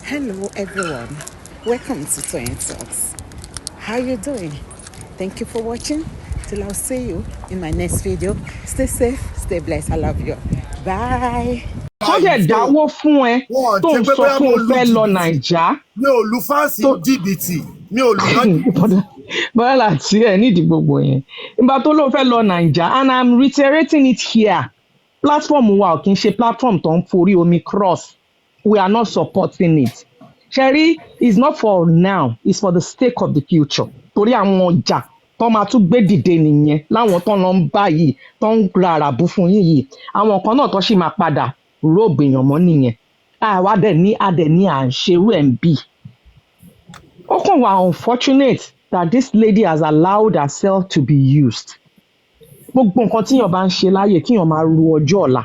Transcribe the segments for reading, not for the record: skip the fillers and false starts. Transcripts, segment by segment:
Hello everyone, welcome to Toyeen Talks. How you doing? Thank you for watching. Till I'll see you in my next video. Stay safe, stay blessed. I love you. Bye. Wọ́n dẹ̀ dáwó fún ẹ tó ń sọ pé o fẹ́ lọ Nàìjà. Mi ò lu fáǹsì jìbìtì, mi ò lu lọ́jọ́. Bọ́lá láti ẹ̀ nídìí gbogbo yẹn. Ìgbà tó ló fẹ́ lọ Nàìjà and I'm reiterating it here. Platform wa ò kì í ṣe platform tó ń forí omi cross. We are not supporting it. Sherry is not for now, it's for the sake of the future. Torí àwọn ọjà tó máa tún gbé dìde nìyẹn láwọn tó lọ ń bá yìí tó ń ra àràbù fún yín yìí. Àwọn kan náà tó ṣì máa padà róògbé èèyàn mọ́ nìyẹn. Àwa dẹ̀ ní à ń ṣerú ẹ̀ ń bì. Ó kàn wá unfortunate that this lady has allowed herself to be used. Gbogbo nǹkan tíyàn bá ń ṣe láyè kíyàn máa ru ọjọ́ ọ̀la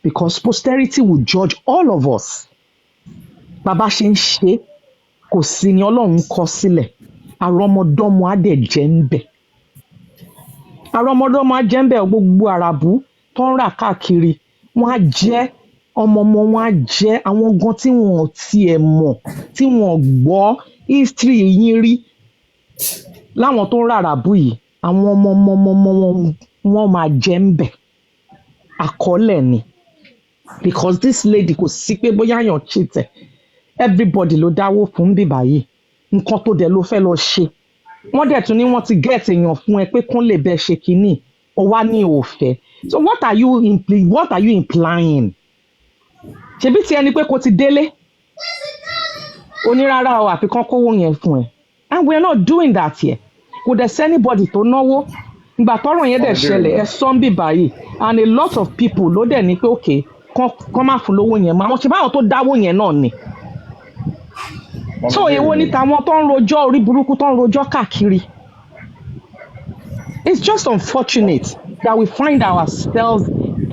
because posterity will judge all of us. Bàbá ṣe ń ṣe kò sí ni Ọlọ́run kọ sílẹ̀. Àrọ́mọdọ́mọ á dẹ̀ jẹ́ ń bẹ̀. Àrọ́mọdọ́mọ á jẹ́ ń bẹ̀ gbogbo àràbù tó ń rà káàkiri. Wọ́n á jẹ́ ọmọ wọn á jẹ́ àwọn gan tí wọn ò tiẹ̀ mọ̀ tí wọn ò gbọ́ history yín rí. Láwọn tó ń rà àràbù yìí àwọn ọmọ wọn máa jẹ́ ń bẹ̀. Àkọọ́lẹ̀ ni because this lady kò sí pé bóyá yàn cheat ẹ̀. Everybody ló dáwó fún bíbá yìí nǹkan tó dẹ̀ ló fẹ́ lọ ṣe wọ́n dẹ̀ tún ní wọ́n ti get èèyàn fún ẹ pé kán lè bẹ ṣe kínní ó wá ní òfẹ́ so what are you implying ṣebí tí ẹni pé kò ti délé onírárá o àfi kán kówó yẹn fún ẹ and we are not doing that here kò dẹ̀ sí anybody tó náwó ìgbà tọ́rọ̀ yẹn dẹ̀ ṣẹlẹ̀ ẹ sọ́n bíbá yìí and a lot of people ló dẹ̀ ní pé okay kán má fún lówó yẹn mọ́ àwọn ṣe báwọn tó dáwó yẹn náà ni. So èwo ni tàwọn tó ń rojọ́ orí burúkú tó ń rojọ́ káàkiri. It's just unfortunate that we find ourselves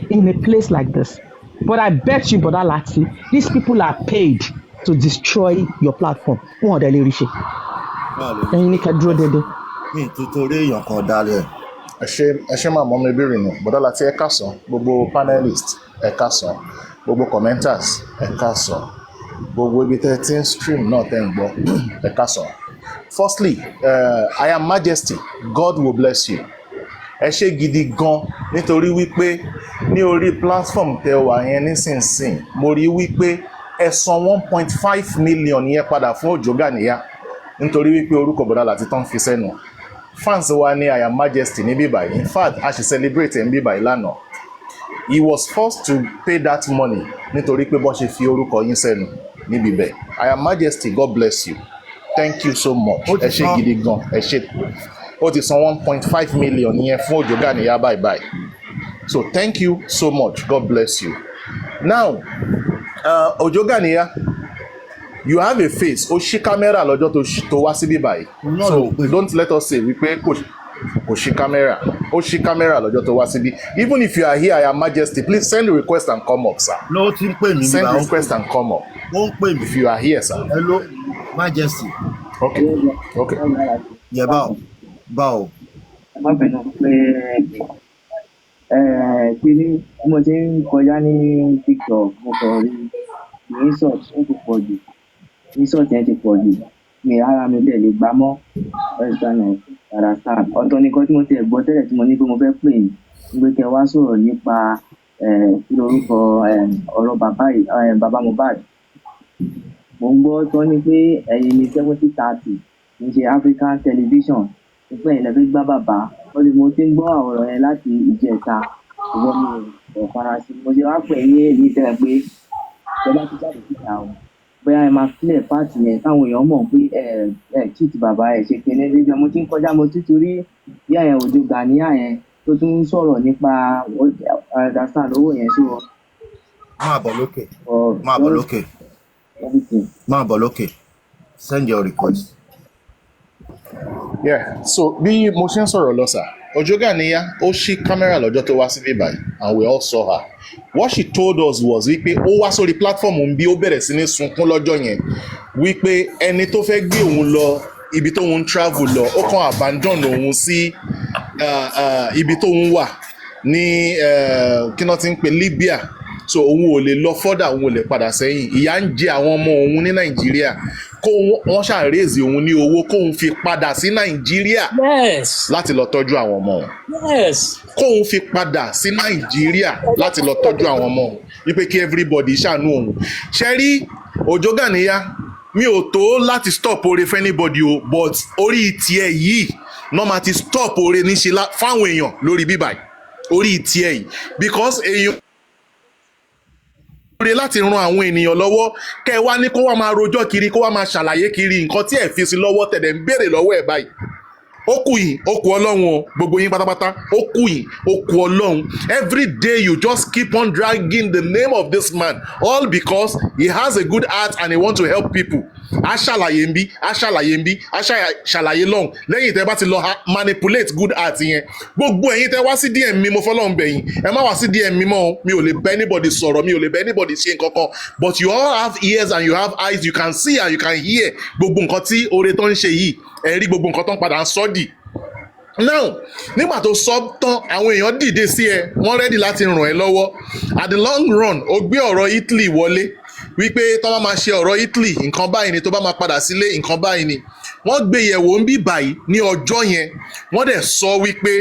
in a place like this. But I bet you, Boda Lati, these people are paid to destroy your platform. Wọ́n ọ̀dẹ̀ lè rí ṣe. Ẹ̀yin ní ká dúró dédé. Mi tutori èèyàn kan dálẹ̀. Ẹ ṣé máa mọ́ mi béèrè nù. Boda Lati ẹ káàsán, gbogbo panelists ẹ káàsán, gbogbo commenters ẹ káàsán. Gbogbo ibi tẹ́ ti ń stream náà tẹ́ ń gbọ́ ẹ káàsán. Firstly, I am Majesty, God will bless you. Ẹ ṣé gidi gan nítorí wípé ní orí platform tẹ́ wà yẹn nísinsìnyí mo rí wípé ẹ san 1.5 million yẹn padà fún Òjó Gàníyà nítorí wípé orúkọ Boda Lati tán fi sẹ́nu. Fans wa ní I am Majesty ní bíbáyìí. In fact, a ṣe celebrate ẹ̀ ń bíbáyìí lánàá. He was forced to pay that money nítorí pé bọ́n ṣe fi orúkọ yín sẹ́nu níbi bẹ́ẹ̀. I am Majesty, God bless you. Thank you so much. Ẹ ṣé gidi gan. Ẹ ṣé. Ó ti san 1.5 million yẹn fún Òjó Gàníyà bye. So thank you so much. God bless you. Now, Òjó Gàníyà, you have a face. Ó ṣí kámẹ́rà lọ́jọ́ tó wá síbí báyìí. So don't let us say wípé kò ṣí kámẹ́rà. Ó ṣí kámẹ́rà lọ́jọ́ tó wá síbí. Even if you are here, I am Majesty, please send a request and come up, sir. No, ti ń pè mí. Send a request and come up. Ó ń pè mí. If you are here, sir. Hello, Majesty. Okay. Yẹ báwo. Má bínú pé kíní mo ti ń kọjá ní TikTok mo kàn rí insult ó ti pọ̀ jù insult yẹn ti pọ̀ jù mi ara mi dẹ̀ lè gbá mọ́ western understand ọ̀tọ̀ nìkan tí mo ti gbọ́ tẹ́lẹ̀ tí mo ní pé mo fẹ́ pè ní pé kẹ́ wá sọ̀rọ̀ nípa kí lorúkọ ọ̀rọ̀ bàbá Mohbad mo ń gbọ́ tán ní pé ẹ̀yin ní 70-30 kì í ṣe African television nípa ìlẹ̀ fi gbá bàbá ó lè mo ti ń gbọ́ àwòrán yẹn láti ìjẹta ṣùgbọ́n mi ò farasin mo ṣe wá pè ní èyí tẹ́lẹ̀ pé ìjọba ti jáde síta o bóyá ẹ máa clear pàtì yẹn káwọn èèyàn mọ̀ pé ẹ cheat bàbá ẹ ṣe kéde níbi mo ti ń kọjá mo ti torí bí àyẹn Òjó Gàníyà yẹn tó tún ń sọ̀rọ̀ nípa understand owó yẹn sí wọn. Máa bọ̀ lókè. Send your request. Yeah, so bí mo ṣe ń sọ̀rọ̀ lọ sà, Òjó Gàníyà ó ṣí kámẹ́rà lọ́jọ́ tó wá síbí báyìí and we all saw her. What she told us was wípé ó wá sórí platform ń bí ó bẹ̀rẹ̀ sí ní sunkún lọ́jọ́ yẹn wípé ẹni tó fẹ́ gbé òun lọ ibi tó ń travel lọ ó kàn abandon òun sí ibi tó ń wà ní kí náà ti ń pè Libya so òun ò lè lọ fọ́dà, òun ò lè padà sẹ́yìn. Ìyà ń jẹ àwọn ọmọ òun ní Nàìjíríà, kó wọ́n ṣàrèzì òun ní owó kóun fi padà sí Nàìjíríà láti lọ tọ́jú àwọn ọmọ òun. Kóun fi padà sí Nàìjíríà láti lọ tọ́jú àwọn ọmọ òun wípé kí everybody ṣàánú òun. Ṣe rí Òjó Gàníyà, mi ò tó láti stop oore fún anybody o, but orí tiẹ̀ yìí náà máa ti stop oore níṣe fáwọn èèyàn lórí bíbáyìí, orí tiẹ̀ yìí, because èèyàn oore láti ran àwọn ènìyàn lọ́wọ́, kẹ́ ẹ wá ní kó wá máa rojọ́ kiri, kó wá máa ṣàlàyé kiri nǹkan tí ẹ̀ fi sí lọ́wọ́ tẹ̀lé ń béèrè lọ́wọ́ ẹ̀ báyìí. Ó kù yín, ó kù Ọlọ́run o, gbogbo yín pátápátá, ó kù yín, ó kù Ọlọ́run. Every day you just keep on dragging the name of this man, all because he has a good heart and he want to help people. A ṣàlàyé ń bí, a ṣàlàyé ń bí, a ṣàlàyé lọ́hùn. Lẹ́yìn tẹ́ bá ti lọ manipulate good heart yẹn, gbogbo ẹ̀yin tẹ́ wá sí DM mi, mo fọlọ́run bẹ̀ yín, ẹ má wá sí DM mi mọ́ o, mi ò lè bẹ anybody sọ̀rọ̀, mi ò lè bẹ anybody ṣe nǹkan kan, but you all have ears and you have eyes, you can see and you can hear gbogbo nǹkan tí oore tó ń ṣe yìí, ẹ rí gbogbo nǹkan tó ń padà ń sọ́ dì. Now nígbà tó sọ tán, àwọn èèyàn dìde sí ẹ, wọ́n rẹ́dì láti ràn ẹ́ lọ́wọ́. At the long run, ó gbé ọ̀rọ̀ Italy wọlé wípé tó bá máa ṣe ọ̀rọ̀ Italy nǹkan báyìí ni, tó bá máa padà sílé nǹkan báyìí ni. Wọ́n gbé yẹ̀wò ń bí báyìí ní ọjọ́ yẹn, wọ́n dẹ̀ sọ wípé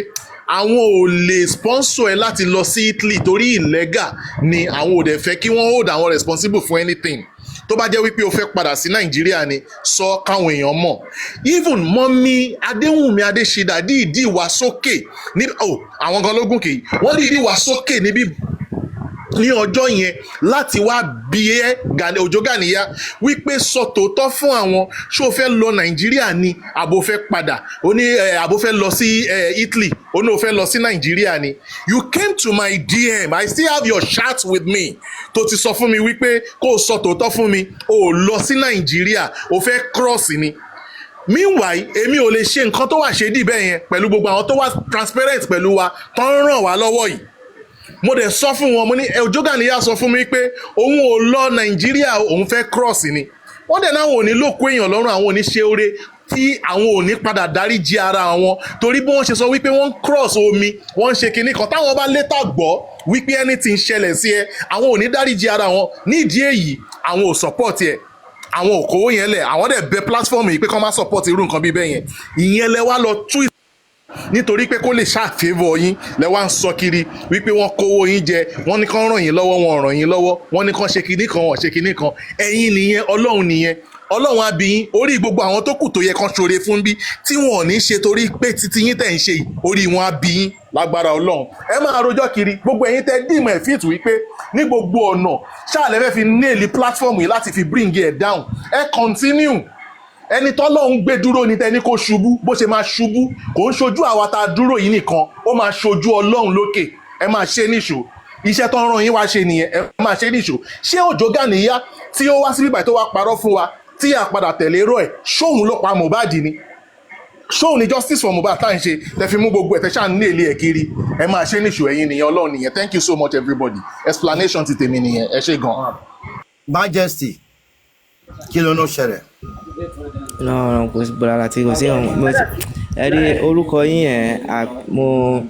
àwọn ò lè sponsor ẹ láti lọ sí Italy torí illegal ni, àwọn ò dẹ̀ fẹ́ kí wọ́n hold àwọn responsible for anything. Tó bá jẹ́ wípé o fẹ́ padà sí Nàìjíríà ni, sọ káwọn èèyàn mọ̀. Even mọ́mí Adéwùnmí Adéṣídà dìídì wá sókè ní àwọn gan lógún kì í, wọ́n dìídì wá sókè níbí ní ọjọ́ yẹn láti wá bí Òjó Gàníyà wípé sọ tòótọ́ fún àwọn, ṣó fẹ́ lọ Nàìjíríà ni àbò fẹ́ padà, ó ní àbò fẹ́ lọ sí Italy, ó ní ó fẹ́ lọ sí Nàìjíríà ni. You came to my DM, I still have your chat with me, tó ti sọ fún mi wípé kó o sọ tòótọ́ fún mi, ó lọ sí Nàìjíríà, ó fẹ́ cross ni. Meanwhile, èmi ò lè ṣe nǹkan tó wà ṣe dì bẹ́ẹ̀ yẹn pẹ̀lú gbogbo àwọn tó wà transparent pẹ̀lú wa tó ń ràn wá lọ́wọ́ yìí. Mo dẹ̀ sọ fún wọn, mo ní Òjó Gàníyà sọ fún mi pé òun ò lọ Nàìjíríà, òun fẹ́ cross ni. Wọ́n dẹ̀ náà wọn ò ní lóko èèyàn lọ́rùn, àwọn ò ní ṣe oore tí àwọn ò ní padà dáríjì ara wọn, torí bí wọ́n ṣe sọ wípé wọ́n cross omi, wọ́n ń ṣe kinní kan, táwọn bá later gbọ́ wípé anything ṣẹlẹ̀ sí ẹ, àwọn ò ní dáríjì ara wọn. Nídìí èyí àwọn ò support ẹ, àwọn ò kówó yẹn lẹ̀, àwọn dẹ̀ bẹ platform yìí pé kán má support irú nǹkan bí bẹ́ẹ̀ yẹn. Ìyẹn lẹ wá lọ tú nítorí pé kó lè ṣàfẹ́vọ̀ yín lẹ wá ń sọ kiri wípé wọ́n kówó yín jẹ, wọ́n ní kán ràn yín lọ́wọ́, wọn ràn yín lọ́wọ́, wọ́n ní kán ṣe kinní kan, wọ́n ṣe kinní kan. Ẹ̀yin nìyẹn, Ọlọ́run nìyẹn. Ọlọ́run á bí yín, orí gbogbo àwọn tó kù tó yẹ kán ṣoore fún bí tí wọn ò ní ṣe torí pé títí yín tẹ̀ ń ṣe yìí, orí wọn á bí yín lágbára Ọlọ́run. Ẹ máa rojọ́ kiri, gbogbo ẹ̀yin tẹ́ dìmọ̀ ẹ̀ fìtù wípé ní gbogbo ọ̀nà ṣáàlẹ́ fẹ́ fi nail platform yìí láti fi bring it down. Ẹ continue. Ẹni tọ́lọ́run gbé dúró ní tẹni kó ṣubú, bó ṣe máa ṣubú kò ń ṣojú àwa tá a dúró yìí nìkan, ó máa ṣojú Ọlọ́run lókè. Ẹ máa ṣe níṣó, iṣẹ́ tó ń rán yín wá ṣe nìyẹn, ẹ máa ṣe níṣó. Ṣé Òjó Gàníyà tí ó wá sí bíbáyìí tó wá parọ́ fún wa tí a padà tẹ̀lé rọ̀ ẹ̀, ṣóun ló pa Mohbad ni? Ṣóun ni justice for Mohbad tá à ń ṣe tẹ fi mú gbogbo ẹ̀ tẹ ṣáà ń ní èlé ẹ̀ kiri? Ẹ máa ṣe níṣó, ẹ̀yin nìyẹn, Ọlọ́run nìyẹn. Thank you so much everybody. Explanation ti tèmi nìyẹn, ẹ ṣé gan. Majesty, kí ló ń ṣẹlẹ̀? No, kò sí bọ̀dá láti kò sí ọ̀hún. Ẹ rí orúkọ yín yẹn, mo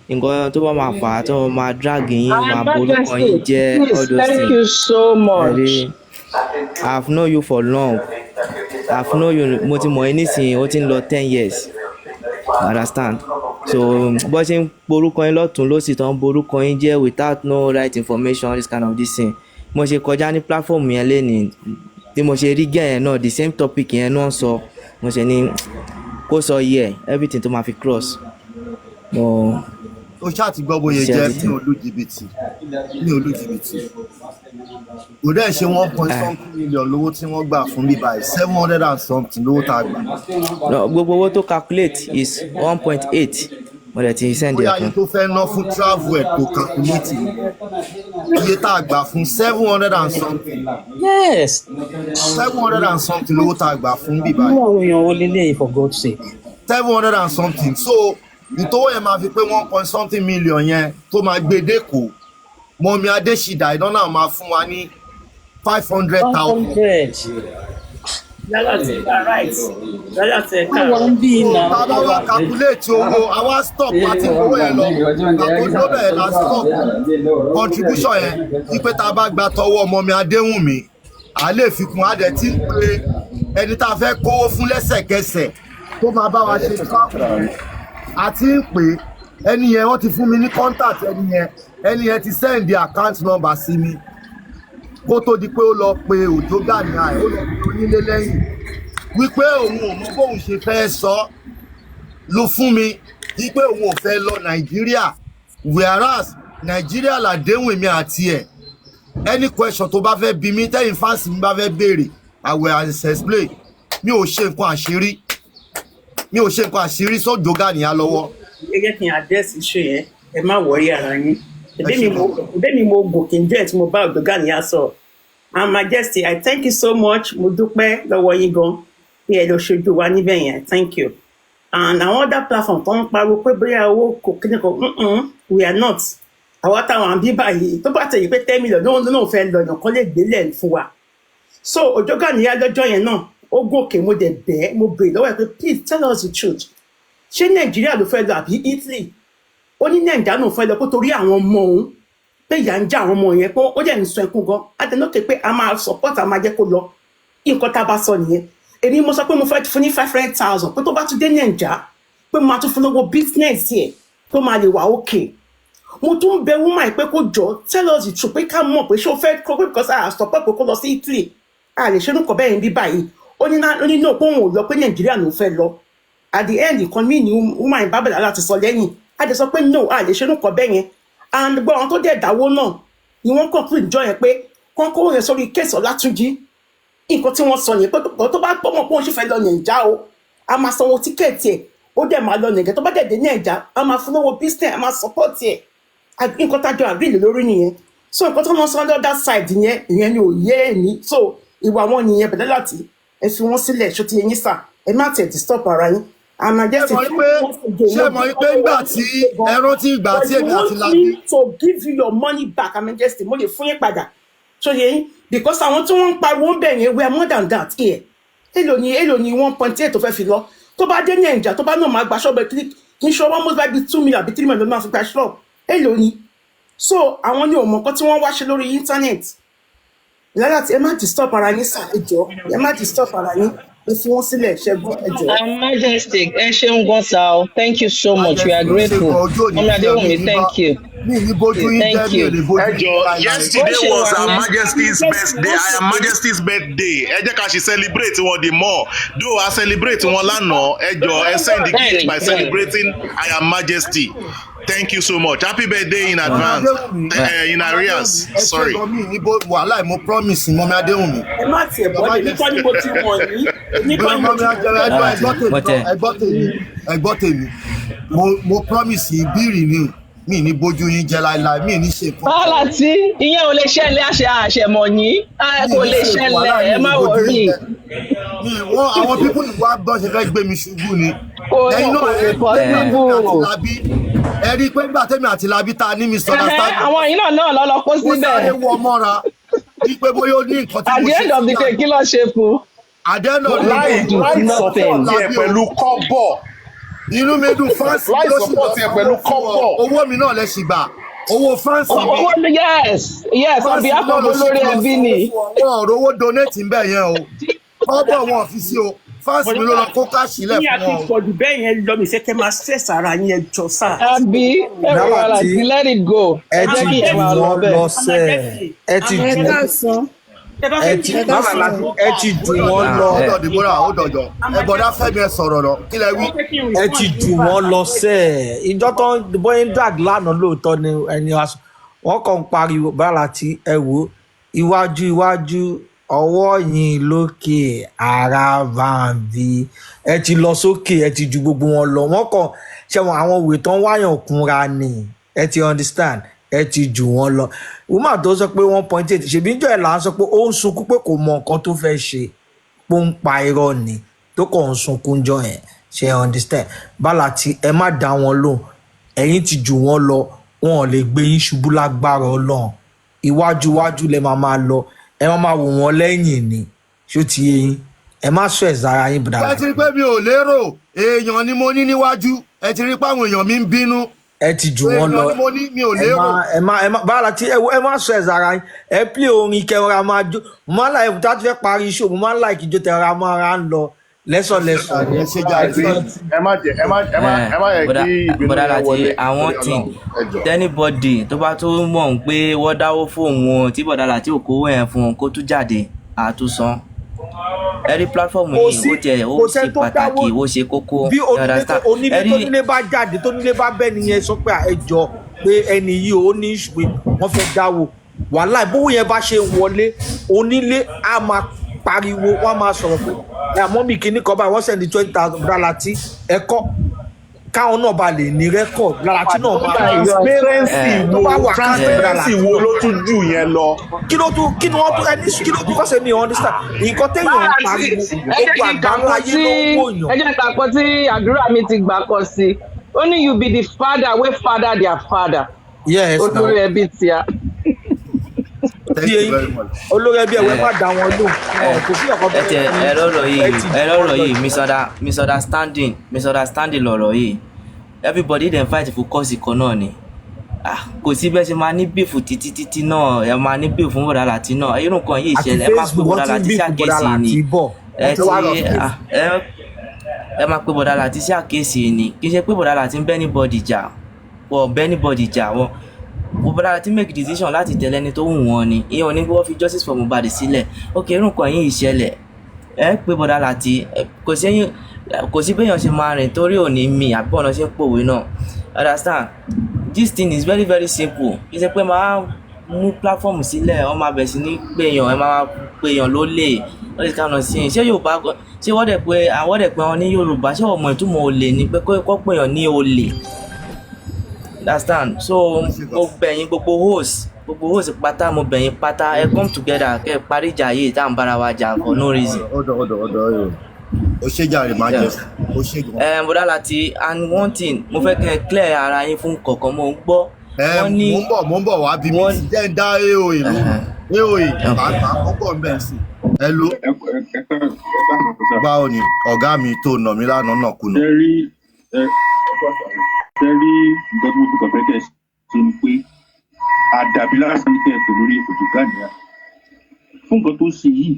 nǹkan tó bá máa fà á tó máa drag yín, máa borúkọ yín jẹ́ all those things. Thank you so much. Ẹ rí, I've known you for long. I've known you, mo ti mọ̀ ẹ́ nísìnyí, ó ti ń lọ 10 years. Understand? So bó ṣe ń borúkọ yín lọ́tún lósì tó ń borúkọ yín jẹ́ without no right information, this kind of this thing. Mo ṣe kọjá ní platform yẹn lénìí, tí mo ṣe rí gẹ́ yẹn náà, the same topic yẹn náà sọ, mo ṣe ní kó sọ yẹ everything tó máa fi cross. Mo Ó ṣáà ti gbọ́ bóyá jẹ́ ní olú jìbìtì, ní olú jìbìtì. Kò dẹ̀ ṣe 1.something million lówó tí wọ́n gbà fún bíbáyìí, 700 and something lówó tá a gbà. no, gbogbo owó tó calculate is 1.8. Mo dẹ̀ ti send Bóyá ẹ̀ yín kan. tó fẹ́ ná fún travel ẹ̀ tó calculate iye tá a gbà fún 700 and something. Yes. 700 and something lówó tá a gbà fún bíbáyìí. Àwọn èèyàn wo lélẹ́yìn for God's sake? 700 and something. So ìtòwó yẹn máa fi pé 1.something million yẹn tó máa gbé dẹ́kọ̀. Mọ̀mí Adéṣídà ìdáná máa fún wa ní 500,000. 100. right. Àwọn bí iná. bàbá wa calculate owó àwa stop àti owó yẹn lọ àpò tó bẹ̀rẹ̀ la stop contribution yẹn wípé tá a bá gba tọwọ́ ọmọ mi Adéwùnmí à lè fi kún adẹ tí ń pe ẹni tá a fẹ́ kówó fún lẹ́sẹ̀kẹsẹ̀ tó máa bá wa ṣe travel àti ń pè ẹni yẹn wọ́n ti fún mi ní contact ẹni yẹn ti send the account number sí mi kó tó di pé ó lọ pe Òjó Gani ó lọ pe onílé lẹ́yìn wípé òun ò mọ bóun ṣe fẹ́ sọ ló fún mi wípé òun ò fẹ́ lọ Nàìjíríà whereas Nàìjíríà làdéhùn èmi àti ẹ̀ any question tó bá fẹ́ bí mi tẹ́yìn fáǹsì mi bá fẹ́ béèrè I will explain mi ò ṣe nǹkan àṣírí sójó Gani lọ́wọ́. ẹ jẹ́ kí n address issue yẹn ẹ má wọrí ara yín ẹ̀bẹ́ mi mo gòkè ń jẹ́ tí mo bá Òjó Gani sọ and Majesty I thank you so much mo dúpẹ́ lọ́wọ́ yín gan bí ẹ lọ ṣojú wa níbẹ̀ yẹn thank you and àwọn other platform tó ń pariwo pé bóyá owó kò kíni kan we are not àwọn táwọn àbí báyìí tó bá tẹ̀yìn pé 10 million náà fẹ́ lọ yàn kán lè gbélé fún wa so Òjó Gani lọ́jọ́ yẹn náà ó gòkè mo dẹ̀ bẹ́ẹ̀ mo béèrè lọ́wọ́ ẹ̀ pé please tell us the truth ṣé Nàìjíríà ló fẹ́ lọ àbí Italy ó ní Nàìjíríà náà fẹ́ lọ kó torí àwọn ọmọ òun pé ìyá ń já àwọn ọmọ yẹn pé ó jẹ́ ń sọ ẹkún gan adẹnókè pé a máa support a máa jẹ́ kó lọ nǹkan tá a bá sọ nìyẹn èmi mo sọ pé mo fẹ́ fún ní 500,000 pé tó bá tún dé Nàìjíríà pé mo máa tún fún lówó business yẹ tó máa lè wà okay mo tún bẹ woman pé kó jọ tell us the truth pé ká mọ̀ pé ṣé o fẹ́ kó because I support pé kó lọ sí Italy a lè ṣe nǹkan bẹ́ẹ̀ ń bí báyìí ó ní náà pé òun ò lọ pé Nàìjíríà ló fẹ́ lọ at the end kan mí ni woman bábẹ̀lá láti sọ lẹ́yìn a lè sọ pé no a lè ṣe nǹkan bẹ́ẹ̀ yẹn and gbọ́ àwọn tó dẹ̀ dáwó náà ni wọ́n conclude jọ yẹn pé kán kó yẹn sórí kéèsì Ọlátúnjí nǹkan tí wọ́n sọ yẹn pé tó bá pọ̀ mọ́ pé wọ́n ṣe fẹ́ lọ Nàìjíríà o a máa sanwó tíkẹ́ẹ̀tì ẹ̀ ó dẹ̀ máa lọ Nàìjíríà tó bá dẹ̀ dé Nàìjíríà a máa fún lówó business a máa support ẹ̀ nǹkan tájọ agree lórí nìyẹn so nǹkan tó ń sọ lọ́dà side yẹn ìyẹn ni ò yé ẹ̀mí so ìwà wọn nìyẹn bẹ̀rẹ̀ láti ẹ fi wọn sílẹ̀ ṣó ti yẹn sà ẹ má tẹ̀ disturb ara yín ṣé mo rí pé ńgbà tí ẹran tí ìgbà tí èmi àti Lábí. to give you your money back I mean just mo lè fún yín padà so yẹn because àwọn tí wọ́n ń pariwo ń bẹ̀ yẹn we are more than that here èlò ni 1.8 tó fẹ́ fi lọ tó bá dé Nàìjíríà tó bá náà máa gba ṣọ́ọ̀bù kí n ṣọ́ almost like 2 million àbí 3 million ló máa fi gba ṣọ́ọ̀bù èlò ni so àwọn ni ò mọ̀ nǹkan tí wọ́n wá ṣe lórí internet lára tí ẹ má disturb ara yín sà ẹ jọ̀ọ́ ẹ má disturb ara yín ẹ fi wọ́n sílẹ̀ ṣẹ́gun ẹ jọ̀ọ́. Majestic ẹ ṣeun gan sa o thank you so much we are grateful ọmọ Adéwùnmí thank you. Thank you. Yesterday was Her Majesty's birthday. Her Majesty's birthday. Ẹ jẹ́ ká ṣe celebrate wọn the more. Though I celebrate wọn lánàá, ẹ jọ̀ọ́ ẹ send the gift by celebrating Her Majesty. Thank you so much. Happy birthday in advance. In arrears. Sorry. Wàhálà mo promise mọ́mí Adéwùnmí. Ẹ má tiẹ̀ bọ́lẹ̀ nípa ni mo ti wọ̀n yín. Nípa ni mo ti wọ̀n yín. Ẹgbọ́ tèmi. Mo promise ìbírí ni mi ní bójú yín jẹ láíláí mi ní ṣe fún. Wàhálà tí ìyẹn ò lè ṣẹlẹ̀ àṣẹmọ̀ yín kò lè ṣẹlẹ̀ ẹ má wọrí. Àwọn pípọ̀ ìwà bọ́ ṣe fẹ́ gbé mi ṣubú ni. Ẹ̀yin náà ẹ kọ́ síbú. Ẹ rí i pé nígbà tẹ́mi àti Lábí ta ní mi sọ̀rọ̀ sáà. Àwọn yìí náà lọ́lọ́ kó síbẹ̀. Ó sáré wọ mọ́ra bí pé bóyá ó ní nǹkan tí mo ṣe. At the end of the day kí ló ṣe fún? Àdéhùn láì support ẹ pẹ̀lú kọ́bọ̀. Inú mi dùn fáǹsì láì support ẹ pẹ̀lú kọ́bọ̀. Owó mi náà lẹ ṣì gbà. Owó fáǹsì mi. Owó yes on behalf of Olori Ebi ni. Wọ́n ọ̀rọ̀ owó donate ń bẹ̀ yẹn o. Kọ́bọ̀ wọn fi sí o. Fáǹsì mi ló lọ kó káàṣì lẹ̀ fún wọn. Ní àtúntò bẹ́ẹ̀ yẹn lọ mi ṣe kẹ́ máa stress ara yín ẹ jọ sáà. Àbí ẹ̀rọ àti let it go. Ẹ ti jù wọ́n lọ sẹ́ẹ̀. Ẹ ti jù wọ́n lọ. Ẹ ti jù wọ́n lọ. Ọ̀dọ̀ Dìbòrà ó dọ̀jọ̀. Ẹ̀bọ̀dá Fẹ́mi ẹ sọ̀rọ̀ lọ. Kí lẹ wí? Ẹ ti jù wọ́n lọ sẹ́ẹ̀. Ìjọ tó ń bóyá ń drag lánàá lóòótọ́ ni ẹni wọ́n kàn ń pariwo bára tí ẹ wò iwájú ọwọ́ yìí lókè ara bàbí ẹ ti lọ sókè ẹ ti ju gbogbo wọn lọ wọn kàn ṣẹwọn àwọn òwe tán wáyàn kúnra ni ẹ ti understand ẹ ti jù wọn lọ woman tó sọ pé 1.8 ṣèbí níjọ́ ẹ̀ là ń sọ pé ó ń sunkún pé kò mọ nǹkan tó fẹ́ ṣe pé ó ń pa irọ́ ni tó kàn ń sunkún jọ yẹn ṣe understand bálà tí ẹ má dá wọn lóhùn ẹ̀yin ti jù wọn lọ wọn ò lè gbé yín ṣubú lágbára Ọlọ́run iwájú lẹ máa lọ ẹ máa wò wọn lẹ́yìn ni ṣó ti yé yín ẹ má sọ ẹ̀zára yín bùdá ẹ ti rí pé mi ò lérò èèyàn ni mo ní níwájú ẹ ti rí pé àwọn èèyàn mi ń bínú ẹ ti jù wọn lọ èèyàn ni mo ní mi ò lérò. ẹ má bára tí ẹ má sọ ẹ̀zára yín ẹ plé orin kẹrọra máa jó mo máa ń láì tá a ti fẹ́ parí iṣẹ́ mo máa ń láì kí jó tẹ̀ra máa ra ń lọ lẹ́sọ̀lẹ́sọ̀ ẹ ṣe jáde ẹ má yẹ kí ìbínú yẹn wọlé. àwọn tí tẹ́nibọ́dì tó bá tó mọ̀ pé wọ́n dáwó fóun tí bọ̀dá láti òkòwò ẹ̀ fún un kó tún jáde àtúnṣan ẹ̀rí pílátífọ̀mù yìí ó jẹ́ ó ṣe pàtàkì ó ṣe kókó. bí onílé bá jáde tónílé bá bẹ́ẹ̀ nìyẹn sọ pé ẹjọ́ pé ẹni yìí ó ní ìṣùpé wọ́n fẹ́ dáwó wàhálà bówó yẹn bá ṣe wọlé onílé á máa pariwo wọ́n máa sọ̀rọ̀ pé àmọ́ mi kìíní kan báyìí wọ́n sẹ́ni 20,000 dọ́là tí ẹ̀kọ́ káwọn náà bá lè ní rẹ́kọ̀d lára tí náà máa transparency wo ló tún jù yẹn lọ. kí ló tún kí ló tún kọ́sẹ̀ mi understand nǹkan téèyàn ń pariwo gbogbo àgbáńláyé ló ń wòyàn. ẹ jẹ́ ìtàkọ́ tí àdúrà mi ti gbà kọ sí ó ní you be the father wey father their father. yes Olori Ebi tíya. Olori Ebi ẹ̀wẹ̀ má dá wọn lò kò sí ọ̀kan tó ẹ̀rọ yìí misunderstanding lọ̀rọ̀ yìí everybody dem fight for cause kan náà ni kò sí bẹ́ẹ̀ ṣe máa ní bífù títí náà ẹ máa ní bífù fún bọ̀dá láti náà irú nǹkan yìí ṣẹlẹ̀ ẹ máa pé bọ̀dá láti sí àkíyèsí ni ẹ máa pé bọ̀dá láti sí àkíyèsí ni kì í ṣe pé bọ̀dá láti ń bẹ́ anybody jà wọ́n bẹ́ anybody jà wọ́n bọ̀dá láti make decision láti tẹ̀lé ẹni tó wù wọ́n ni ìyẹn ò ní kí wọ́n fi justice for Mohbad sílẹ̀ ok irú nǹkan yìí ṣẹlẹ̀ ẹ pé bọ̀dá láti kò sí béèyàn ṣe máa rìn torí òní mi àbí ọ̀nà ṣe ń pòwe náà understand this thing is very very simple kì í ṣe pé máa mú platform sílẹ̀ wọ́n máa bẹ̀ sí ní péyàn ẹ máa péyàn lólè all this kind of thing ṣé Yorùbá ṣé wọ́n dẹ̀ pé wọn ní Yorùbá ṣé ọmọ ìtumọ̀ olè ni pé kó péyàn ní olè understand so mo bẹ̀yìn gbogbo host pátá mo bẹ̀yìn pátá ẹ come together kẹ́ ẹ parí ìjà yìí tá à ń bára wa jà for no reason. ọ̀dọ̀ o ṣe jàre máa jẹ o ṣe gan. bọ̀dá láti and one thing mo fẹ́ kẹ́ ẹ clear ara yín fún kọ̀ọ̀kan mo ń gbọ́. mo ń bọ̀ wá bí mi ti jẹ́ ń dá aoe bàbá mo bọ̀ ń bẹ̀ sí. ẹ ló báwo ni ọ̀gá mi tó nà mí lánàá náà kùnà. tẹ́rí nǹkan tó dùkọ̀ fẹ́ kẹ́ ṣe ni pé àdàbí lásán ní kẹ́ẹ̀pẹ̀ lórí ètò Ghanaian fún nǹkan tó ṣe yìí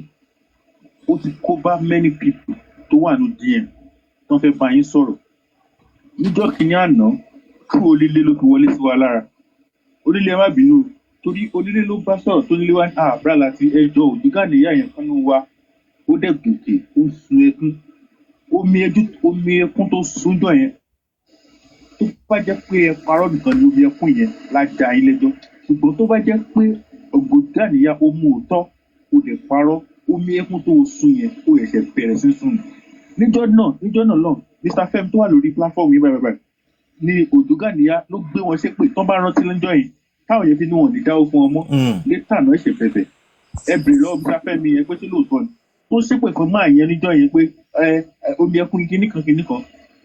ó ti kó bá many people tó wà ní DM tó fẹ́ bá yín sọ̀rọ̀ níjọ́ kìíní àná kí onílé ló fi wọlé sí wa lára onílé ẹ má bínú torí onílé ló bá sọ̀rọ̀ tó nílé wa ní àbúrà láti ẹjọ́ òdì Ghanaian yẹn kan ló wa ó dẹ̀ gòkè ó sun ẹkún omi ẹkún tó súnjọ yẹn tó bá jẹ́ pé ẹ parọ́ nìkan ni omi ẹkún yẹn lájà yín lẹ́jọ́ ṣùgbọ́n tó bá jẹ́ pé ògbódì Ghanaian ó mú òótọ́ ó dẹ̀ parọ́ omi ẹkún tó sun yẹn ó ẹ̀ṣẹ̀ bẹ̀rẹ̀ sí sùn níjọ́ náà lọ Mr. Fem tó wà lórí platform yìí báyìí ni ògbódì Ghanaian ló gbé wọn ṣépè tó bá rántí lọ́jọ́ yìí táwọn yẹn fi ní wọn ní dáwó fún ọmọ létà náà ẹ̀ṣẹ̀ bẹ̀bẹ̀ ẹ bèrè lọ́wọ́ Mr. Fem yẹn pé ṣé lóòótọ́ ni tó ṣépè fún máa yẹn níjọ́ yẹn pé omi ẹkún kinní kan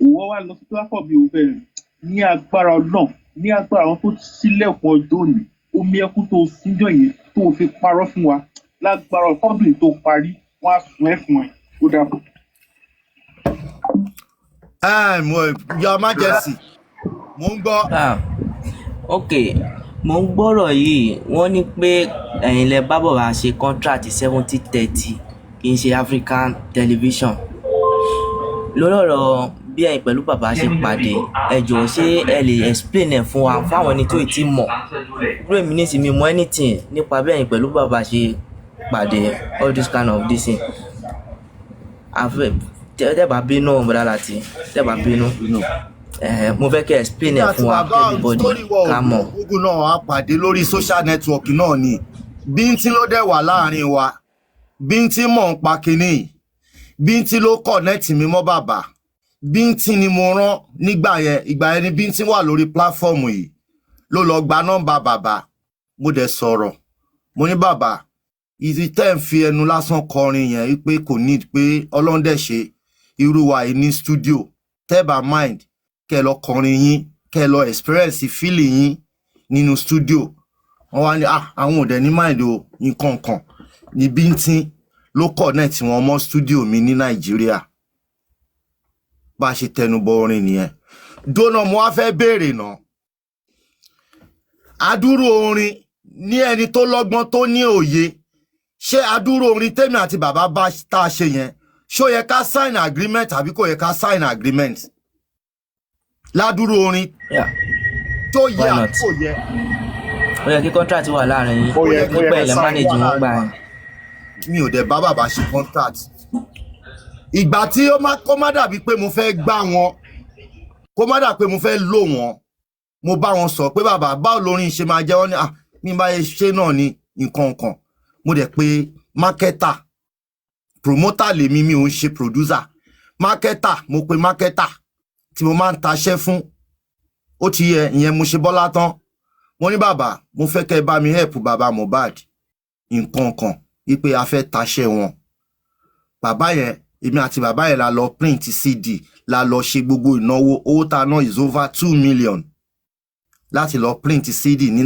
òwò wá lọ sí platform yìí òun fẹ́ ní agbára Ọlọ́run ní agbára àwọn tó sílẹ̀kùn ọjọ́ òní omi ẹkún tó síjọ́ yẹn tó fi parọ́ fún wa lágbára ọ̀tọ́bìnrin tó parí wọ́n á sùn ẹ́ fún ẹ ó dàbọ̀. Your Majesty mo ń gbọ́. ok mo ń gbọ́rọ̀ yìí wọ́n ní pé ẹ̀yin lẹ bá bọ̀ wá ṣe contract 70-30 kì í ṣe African television lórí ọ̀rọ̀ bí ẹ̀yin pẹ̀lú bàbá ṣe pàdé ẹ jọ̀ọ́ ṣé ẹ lè explain ẹ̀ fún wa fáwọn ẹni tó ti mọ̀ lórí mi ní sí mi mọ̀ anything nípa bí ẹ̀yin pẹ̀lú bàbá ṣe pàdé all this kind of this thing tẹ́bà bínú bọ̀dá láti tẹ́bà bínú mo fẹ́ kẹ́ explain ẹ̀ fún wa everybody ká mọ̀. Google náà á pàdé lórí social network náà ni bíntín ló dẹ̀ wà láàrin wa bíntín mọ̀ ń pa kínní bíntín ló connect mi mọ́ bàbá bíntín ni mo rán nígbà yẹn ni bíntín wà lórí platform yìí ló lọ gba nọ́mbà bàbá mo dẹ̀ sọ̀rọ̀ mo ní bàbá ìdí tẹ́ ń fi ẹnu lásán kọrin yẹn wípé kò ní pé Ọlọ́run dẹ̀ ṣe irú wa yìí ní studio tẹ́bà mind kẹ́ lọ kọrin yín kẹ́ lọ experience feeling yín nínú studio wọ́n wá ní àwọn òdẹ̀ ní mind o nǹkan kan ní bíntín ló connect wọn mọ́ studio mi ní Nàìjíríà bá ṣe tẹnubọ orin nìyẹn. Dóná mo wá fẹ́ béèrè náà adúrú orin ní ẹni tó lọ́gbọ́n tó ní òye ṣé adúrú orin tèmi àti bàbá bá tá a ṣe yẹn ṣó yẹ ká sign agreement àbí kò yẹ ká sign agreement ládúrú orin tó yẹ àbí kò yẹ. Ó yẹ kí contract wà láàrin yín. Ó yẹ kí pẹ̀lẹ́ manage wọn gbà yẹn. Mi ò dẹ̀ bá bàbá ṣe contract. Ìgbà tí kó má dàbí pé mo fẹ́ gbá wọn kó má dà pé mo fẹ́ lò wọ́n mo bá wọn sọ pé bàbá báwo lórin ṣe máa jẹ́ wọ́n ní ní bá ṣe náà ní nǹkan kan mo dẹ̀ pé marketer promoter lèmi mi ò ń ṣe producer marketer mo pe marketer tí mo máa ń taṣẹ́ fún ó ti yẹ ìyẹn mo ṣe Bọ́lá tán wọ́n ní bàbá mo fẹ́ kẹ́ bá mi help bàbá Mohbad nǹkan kan wípé a fẹ́ taṣẹ́ wọn bàbá yẹn èmi àti bàbá yẹn la lọ print CD la lọ ṣe gbogbo ìnáwó owó tá ná is over 2 million láti lọ print CD ní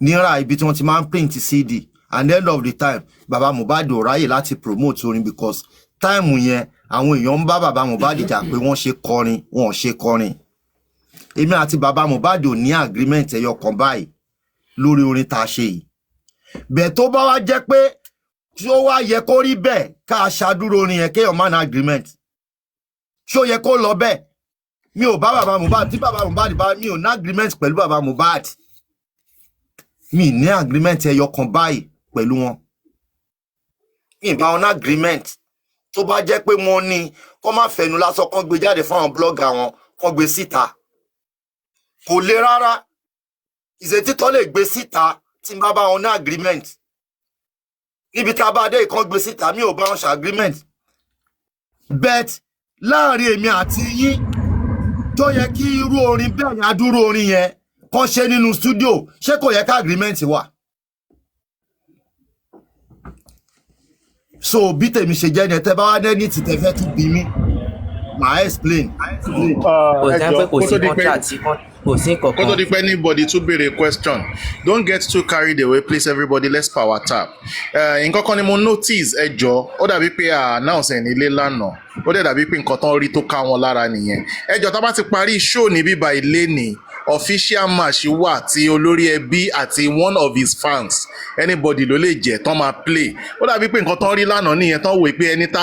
náírà ibi tí wọ́n ti máa ń print CD and end of the time bàbá Mohbad ò ráyè láti promote orin because time yẹn àwọn èèyàn ń bá bàbá Mohbad jà pé wọ́n ṣe kọrin wọn ò ṣe kọrin èmi àti bàbá Mohbad ò ní agreement ẹyọ kan báyìí lórí orin tá a ṣe yìí bẹ́ẹ̀ tó bá wá jẹ́ pé tí ó wá yẹ kó rí bẹ́ẹ̀ ká ṣàdúró orin yẹn kéèyàn má ní agreement ṣó yẹ kó lọ bẹ́ẹ̀ mi ò bá bàbá Mohbad tí bàbá Mohbad bá mi ò ní agreement pẹ̀lú bàbá Mohbad mi ní agreement ẹyọ kan báyìí pẹ̀lú wọn mi bá wọn ní agreement tó bá jẹ́ pé wọ́n ní kó má fẹnu lásán kán gbé jáde fún àwọn blogger wọn kán gbé síta kò le rárá ìṣètítọ́ lè gbé síta tí n bá wọn ní agreement níbi tá a bá dé ìkan gbé síta mi ò bá wọn ṣe agreement bet láàrin èmi àti yín tó yẹ kí irú orin bẹ́ẹ̀ yẹn adúrú orin yẹn kàn ṣe nínú studio ṣé kò yẹ ká agreement wà. So bí tèmi ṣe jẹ́ ni ẹ tẹ́ bá wá dé ní ti tẹ́fẹ́ tún bí mi màá explain. Kò sí pé kò sí contract kò sí kankan. Kó tó di pé anybody tún béèrè question don't get too carried away please everybody let's power tap. Nǹkan kan ni mo notice ẹjọ́ ó dàbí pé announce ẹ̀ nílé lánàá ó dẹ̀ dàbí pé nǹkan tán rí tó ká wọn lára nìyẹn ẹjọ́ tá a bá ti parí show ní bíbá ilé ni official match wà tí Olori Ebi àti one of his fans anybody ló lè jẹ́ tán máa play ó dàbí pé nǹkan tán rí lánàá nìyẹn tán wò pé ẹni tá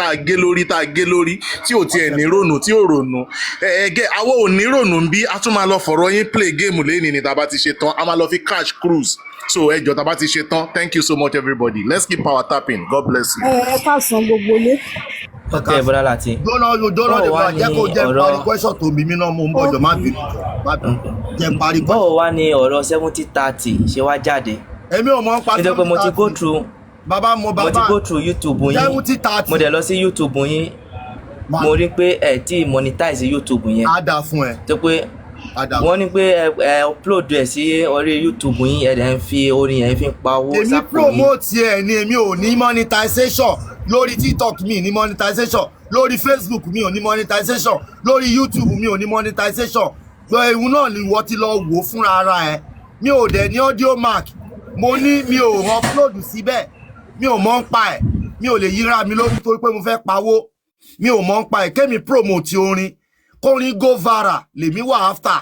a gé lórí tí ò tiẹ̀ ní rònú tí ò rònú ẹ̀ẹ́gẹ́ àwọn ò ní rònú bí a tún máa lọ fọ̀rọ̀ yín play game lẹ́ni ni tá a bá ti ṣe tán a máa lọ fi cash cruise so ẹjọ́ tá a bá ti ṣe tán thank you so much everybody let's keep power tapping God bless you. ẹ káàsán gbogbo lé. Okay, Bọ́lá Láti. Dọ́nà lè bá jẹ́ kó jẹ́ parí question tó bí mi náà mo ń bọ̀jọ̀ má bínú jẹ́ parí question. Bọ́ọ̀ wá ní ọ̀rọ̀ 70-30 ṣe wá jáde. Èmi ò mọ̀ ń pa 70-30. Nítorí pé mo ti go through mo ti go through YouTube yín 70-30. mo dẹ̀ lọ sí YouTube yín mo rí pé ẹ tí monetize YouTube yẹn. Á dà fún ẹ. Tó pé wọ́n ní pé ẹ upload ẹ̀ sí orí YouTube yín ẹ̀ dẹ̀ ń fi orin yẹn fi ń pa owó sápò yín. Èmi promote ẹ̀ ni èmi ò ní monetization lórí TikTok mi ní monetization lórí Facebook mi ò ní monetization lórí YouTube mi ò ní monetization lọ ehun náà ni wọ́n ti lọ wò fúnra ara ẹ̀ mi ò dẹ̀ ní audio mark mo ní mi ò upload síbẹ̀ mi ò mọ̀ ń pa ẹ̀ mi ò lè yíra mi lórí torí pé mo fẹ́ pawó mi ò mọ̀ ń pa ẹ̀ kémi promote orin kórin go viral lèmi wà after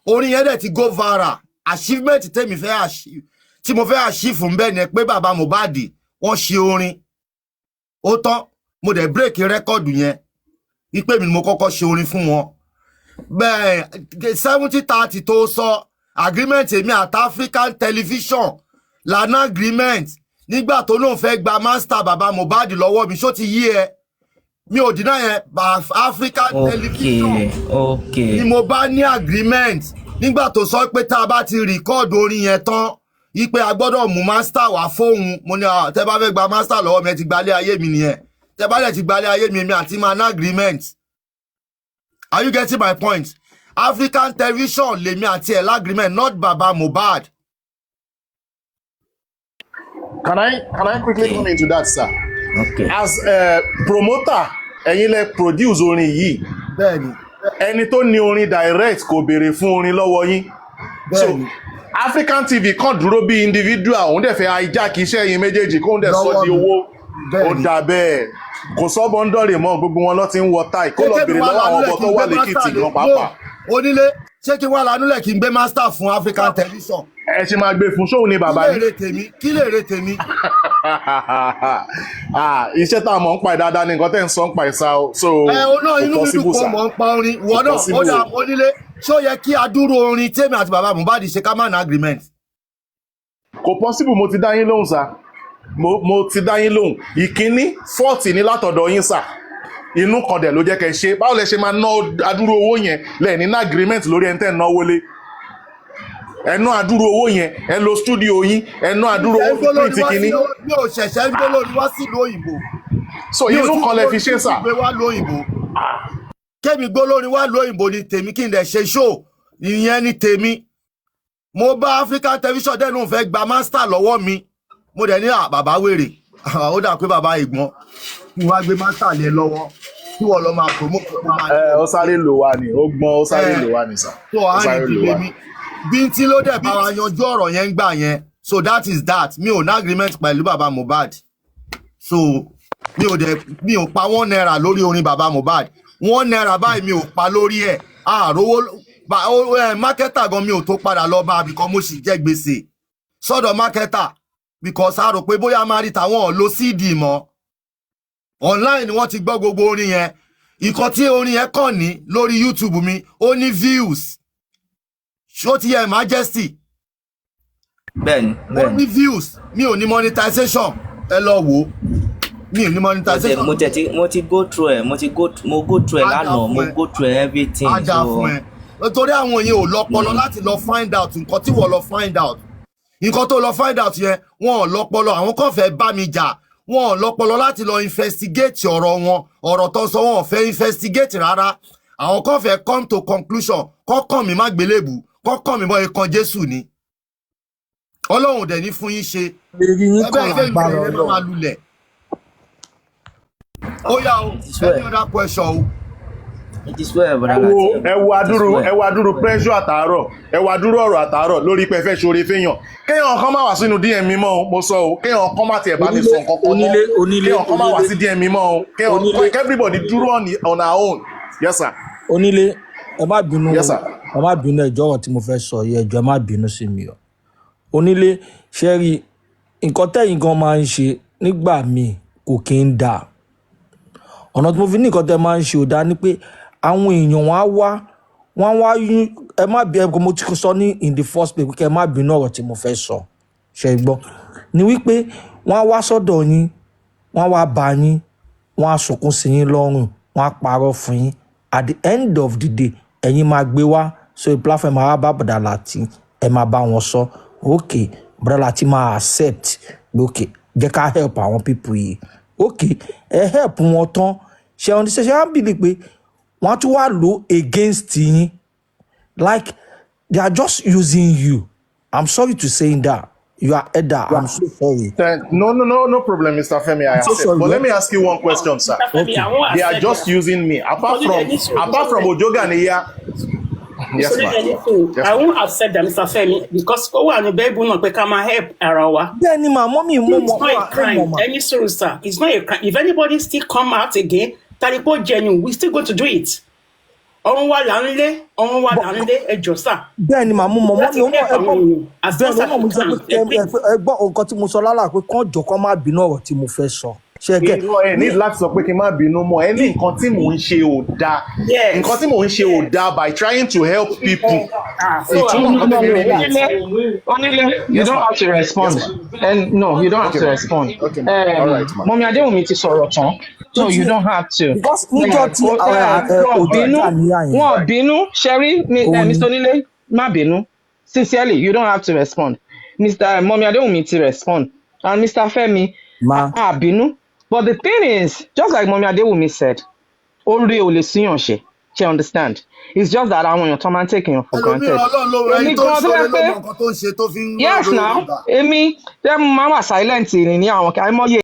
orin yẹn dẹ̀ ti go viral achievement tèmi fẹ́ achieve tí mo fẹ́ achieve fún bẹ́ẹ̀ ni pé bàbá Mohbad wọ́n ṣe orin ó tán mo dẹ̀ break record yẹn wípé mi ni mo kọ́kọ́ ṣe orin fún wọn bẹ́ẹ̀ 70-30 tó sọ agreement èmi àti African television lana agreement nígbà tó lóun fẹ́ gba master bàbá Mohbad lọ́wọ́ mi ṣó ti yí ẹ mi ò dínà yẹn African television ni mo bá ní agreement nígbà tó sọ pé tá a bá ti record orin yẹn tán yí pé a gbọ́dọ̀ mú master wá fóun mo ní tẹ́ bá fẹ́ gba master lọ́wọ́ mi ẹ ti gbalé ayé mi nìyẹn tẹ́ bá dẹ̀ ti gbalé ayé mi èmi àti máa ní agreement are you getting my point African television lèmi àti ẹ̀ lágreement not baba Mohbad. Can I quickly come into that, sir? Okay. As a promoter, ẹ̀yin lẹ produce orin yìí. Bẹ́ẹ̀ni. Ẹni tó ní orin direct kò béèrè fún orin lọ́wọ́ yín. Bẹ́ẹ̀ni. So, African TV kàn dúró bí individual òun dẹ̀ fẹ́ hijack iṣẹ́ yín méjèèjì kóun dẹ̀ sọ di owó ó dà bẹ́ẹ̀ kò sọ́bọ̀ ń dọ̀rẹ̀ mọ́ gbogbo wọn lọ ti ń wọ táì kó lọ bèrè lọ́wọ́ àwọn ọkọ̀ tó wà lẹ́kìtì gan pàápàá. Onílé ṣé kí wọ́n lanúlẹ̀ kí n gbé master fún African television. Ẹ ṣe máa gbé fún ṣóun ni bàbá yìí. Kí lè re tèmi. Iṣẹ́ tá a mọ̀ ń pa dáadáa ni nǹkan tẹ́ ń sọ ń pa ìsà o. Inú mi dùn kó mọ̀ ń pa orin ìwọ náà ó dà Onílé ṣó yẹ kí adúrú orin tèmi àti bàbá Mohbad ṣe ká má ní agreement. Kò possible mo ti dá yín lóhùn sá mo ti dá yín lóhùn ìkíní 40 ní látọ̀dọ̀ yín sá inú kan dẹ̀ ló jẹ́ kẹ́ ṣe báwo lẹ ṣe máa ná adúrú owó yẹn lẹ́ẹ̀ní ní agreement lórí ẹni tẹ́ ń náwó lé ẹ ná adúrú owó yẹn ẹ lo studio yín ẹ ná adúrú owó fún print kínní. mi ò ṣẹ̀ṣẹ̀ ń gbé lórí wá sí ìlú òyìnbó. so inú kan lẹ fi ṣe sà. kémi gbó lórí wá lóyìnbó ni tèmi kí n dẹ̀ ṣe show ìyẹn ni tèmi mo bá African television dẹ́nu fẹ́ gba master lọ́wọ́ mi mo dẹ̀ ní bàbá wèrè ó dà pé bàbá ìgbọ́n kí wọ́n á gbé master lé lọ́wọ́ kí wọ́n lọ máa promote kó máa. Ó sáré lò wá ni ó gbọ́n ó sáré lò wá ni sà. ó sáré lò wá ni. Bíntí ló dẹ̀ bá wa yanjú ọ̀rọ̀ yẹn ń gbà yẹn so that is that mi ò ní agreement pẹ̀lú bàbá Mohbad so mi ò pa £1 lórí orin bàbá Mohbad £1 báyìí mi ò pa lórí ẹ̀ àròwó marketer gan mi ò tó padà lọ bá bìkan mo sì jẹ́ gbèsè sọ́dọ̀ marketer because a rò pé bóyá máa rí tàwọn lo CD mọ́ online ni wọ́n ti gbọ́ gbogbo orin yẹn ìkan tí orin yẹn kàn ní lórí YouTube mi ó ní views ṣó ti yẹ Majesty bẹ́ẹ̀ni ó ní views mi ò ní monetization ẹ lọ wò mi ò ní monetization. mo ti go through ẹ mo go through ẹ lánàá mo go through everything. ajá fún ẹ nítorí àwọn yẹn ò lọ́pọlọ láti lọ find out nǹkan tí wọ́n lọ find out nǹkan tó lọ find out yẹn wọn ò lọ́pọlọ àwọn kan fẹ́ bá mi jà wọn ò lọ́pọlọ láti lọ investigate ọ̀rọ̀ wọn ọ̀rọ̀ tó sọ wọn ò fẹ́ investigate rárá àwọn kan fẹ́ come to conclusion kọ́kàn mi má gbélébù kọ́kàn mi mọ́ ikán Jésù ni Ọlọ́run dẹ̀ ní fún yín ṣe ẹgbẹ́ ìgbìmọ̀ ẹ̀ máa lulẹ̀ ó yá o any other question o. ẹ wo adúrú pressure àtàárọ̀ ẹ wo adúrú ọ̀rọ̀ àtàárọ̀ lórí pé fẹ́ ṣoore fẹ́yàn kéèyàn kan má wá sínú DM mi mọ́ o mo sọ o kéèyàn kan má tiẹ̀ bá mi sọ nǹkan kan mọ́ kéèyàn kan má wá sí DM mi mọ́ o kéèyàn everybody dúró on our own yes sir. Onílé ẹ má bínú ẹ má bínú ẹjọ́ ọ̀rọ̀ tí mo fẹ́ sọ yìí ẹjọ́ ẹ má bínú sí mi o Onílé ṣe rí nǹkan tẹ́yìn gan máa ń ṣe nígbà míì kò kí ń dà ọ̀nà tí mo fi ní nǹkan tẹ́ máa ń ṣe ò dá ní pé àwọn èèyàn wọ́n wá ẹ má bí ẹgbẹ́ mo ti sọ ní in the first place kí ẹ má bínú ọ̀rọ̀ tí mo fẹ́ sọ ṣe gbọ́ ni wípé wọ́n wá sọ́dọ̀ yín wọ́n wá bá yín wọ́n á sunkún sí yín lọ́rùn wọ́n á parọ́ fún yín at the end of the day ẹ̀yin máa gbé wá so platform máa bá Bọ̀dá Láti ẹ máa bá wọn sọ ok Bọ̀dá Láti máa accept ok jẹ́ ká help àwọn people yìí ok ẹ help wọn tán ṣe ọ̀n ṣe wá bìlì pé wọ́n tún wá lò against yín like they are just using you I'm sorry to say that you are elder I'm so sorry. No problem Mr. Femi I accept but let me ask you one question sir okay. They are just using me apart from Ojoganiya. Yes, ma'am. I won't accept that, Mr. Femi, because the Bible not become a help arawa. It's not a crime. Any sorrow, sir. It's not a crime. If anybody still come out again, Talipo genuine, we still going to do it. Ọ̀run wa là ń lé ẹjọ́ sà. Bẹ́ẹ̀ni màmú mọ̀mọ́ mi ò mọ̀ ẹgbọ́n nǹkan tí mo sọ lálàá pé kán jọ kán má bínú ọ̀rọ̀ tí mo fẹ́ sọ. ẹ ní láti sọ pé kí n má bínú mọ́ ẹ ní nǹkan tí mò ń ṣe ò dáa nǹkan tí mò ń ṣe ò dáa by trying to help people. Onílé, you don't have to respond. No, you don't have to respond. Mọ́mí Adéwùmí ti sọ̀rọ̀ tán. So you don't have to. Because níjọ́ tí wọ́n bínú Sherry Mr. Onílé má bínú sincerely you don't have to respond. Mọ́mí Adéwùmí ti respond and Mr. Femi má bínú. But the thing is, just like Mọ́mí Adéwùmí said, orí ò lè síyàn ṣe. She understand. It's just that àwọn èèyàn tó máa ń take èèyàn for granted. Yes now, èmi tẹ́ mo máa wà silent ní àwọn kí àìmọye